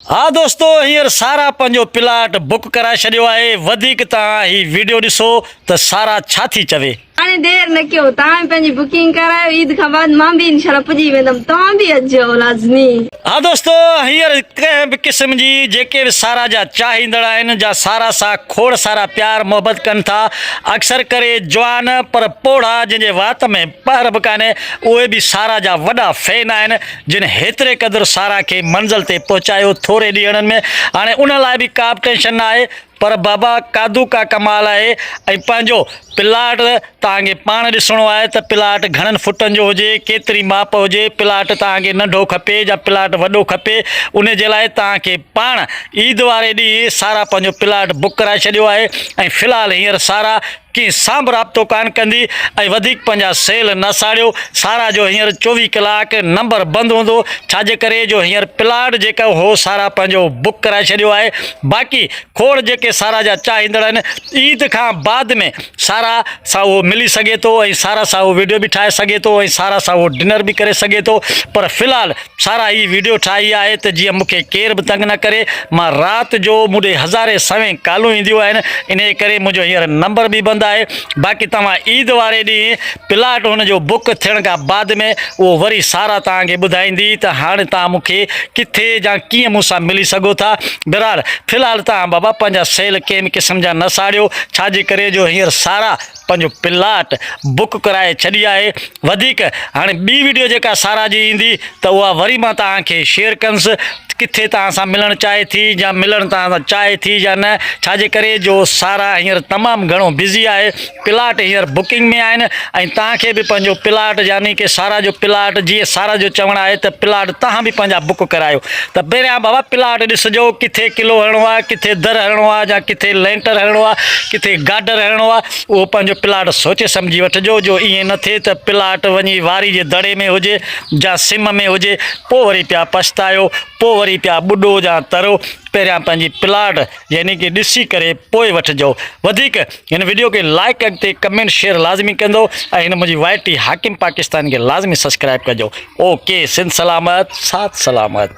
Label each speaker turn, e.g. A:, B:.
A: हाँ दोस्तों, हींअर सारा पंहिंजो प्लाट बुक कराए छॾियो आहे। वधीक तव्हां ही वीडियो ॾिसो त सारा छा थी चवे।
B: हाणे देर न कयो, तव्हां पंहिंजी बुकिंग करायो। ईद खां बाद मां भी इंशाल्लाह पुॼी वेंदमि, तव्हां भी अचो लाज़मी।
A: हाँ दोस्तों, हींअर कंहिं बि क़िस्म जी जेके बि सारा जा चाहींदड़ आहिनि, जा सारा सां खोड़ सारा प्यार मोहबत कनि था। अक्सर करे जवान पर पोड़ा जंहिंजे वात में ॿार बि कान्हे, उहे बि सारा जा वॾा फैन आहिनि, जिन हेतिरे क़दुरु सारा खे मंज़िल ते पहुचायो थोरे ॾींहंनि में। हाणे उन लाइ बि का बि टेंशन न आहे, पर बाबा कादू का कमाल आहे। ऐं पंहिंजो प्लाट तव्हांखे पाण ॾिसणो आहे त प्लाट घणनि फुटनि जो हुजे, केतिरी माप हुजे, प्लाट तव्हांखे नंढो खपे या प्लाट वॾो खपे। उन जे लाइ तव्हांखे पाण ईद वारे ॾींहुं सारा पंहिंजो प्लाट बुक कराए छॾियो आहे। ऐं फ़िलहालु हींअर सारा कंहिं सां बि राब्तो कान कंदी ऐं वधीक पंहिंजा सेल न साड़ियो। सारा जो हींअर 24 कलाक नंबर बंदि हूंदो, छाजे करे जो हींअर प्लाट जेका हो सारा पंहिंजो बुक कराए छॾियो आहे। बाक़ी खोड़ जेके सारा जा चाहींदड़ आहिनि, ईद खां बाद में सारा सां उहो मिली सघे थो ऐं सारा सां उहो वीडियो बि ठाहे सघे थो ऐं सारा सां उहो डिनर बि करे सघे थो। पर फ़िलहालु सारा ही वीडियो ठाही आहे त जीअं मूंखे केर बि तंग न करे। मां राति जो मूंॾे हज़ारे सवें कॉलूं ईंदियूं आहिनि, इन करे मुंहिंजो हींअर नंबर बि बंदि आहे। बाक़ी तव्हां ईद वारे ॾींहुं प्लाट हुनजो बुक थियण खां बाद में उहो वरी सारा तव्हांखे ॿुधाईंदी त हाणे तव्हां मूंखे किथे या कीअं मूंसां मिली सघो था। बहरहाल फ़िलहालु तव्हां बाबा पंहिंजा सेल कंहिं बि क़िस्म जा न साड़ियो, छाजे करे जो हींअर सारा पंहिंजो प्लाट बुक कराए छॾी आहे। वधीक हाणे ॿी वीडियो जेका सारा जी ईंदी त उहा वरी मां तव्हांखे शेयर कंदुसि, किथे तव्हां सां मिलणु चाहे थी या मिलणु तव्हां सां चाहे थी या न। छाजे करे जो सारा हींअर तमामु घणो बिज़ी आहे, प्लाट हींअर बुकिंग में आहिनि। ऐं तव्हांखे बि पंहिंजो प्लाट यानी कि सारा जो प्लाट, जीअं सारा जो चवणु आहे त प्लाट तव्हां बि पंहिंजा बुक करायो। त पहिरियां बाबा प्लाट ॾिसिजो, किथे किलो हणिणो आहे, किथे दर हणिणो आहे, या किथे लेंटर हणिणो आहे, किथे गाडर हणिणो आहे। उहो पंहिंजो प्लाट सोचे सम्झी वठिजो, जो ईअं न थिए त प्लाट वञी वारी जे दड़े में हुजे या सिम में हुजे, पोइ वरी पिया पछतायो, पोइ वरी पिया ॿुॾो या तरो। पहिरियां पंहिंजी प्लाट यानी कि ॾिसी करे पोइ वठिजो। वधीक हिन वीडियो खे लाइक अॻिते कमेंट शेयर लाज़मी कंदो ऐं हिन मुंहिंजी YT हाकिम पाकिस्तान खे लाज़मी सब्सक्राइब कजो। ओके, सिंध सलामत, साथ सलामत।